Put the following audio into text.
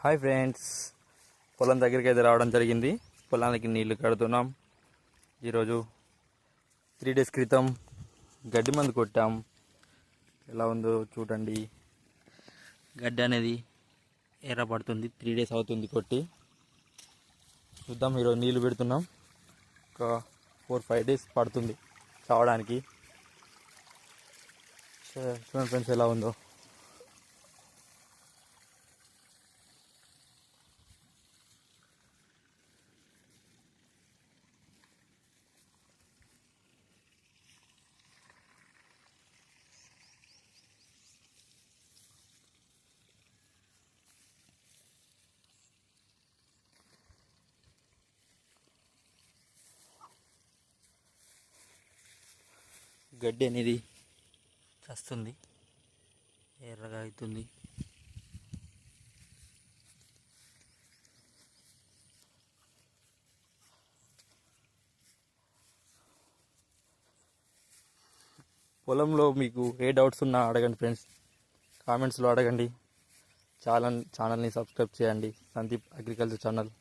Hi friends, పొలం దగ్గరికి అయితే రావడం జరిగింది. పొలానికి నీళ్లు కడుతున్నాం. ఈరోజు 3 డేస్ క్రితం గడ్డి మందు కొట్టాం. ఎలా ఉందో చూడండి. గడ్డి అనేది ఎర్ర పడుతుంది. 3 డేస్ అవుతుంది కొట్టి. చూద్దాం, ఈరోజు నీళ్లు పెడుతున్నాం. ఒక 4-5 డేస్ పడుతుంది చావడానికి. చూడండి ఫ్రెండ్స్ ఎలా ఉందో. గడ్డి అనేది చస్తుంది, ఎర్రగా అవుతుంది. పొలంలో మీకు ఏ డౌట్స్ ఉన్నా అడగండి ఫ్రెండ్స్, కామెంట్స్లో అడగండి. ఛానల్ని సబ్స్క్రైబ్ చేయండి, సందీప్ అగ్రికల్చర్ ఛానల్.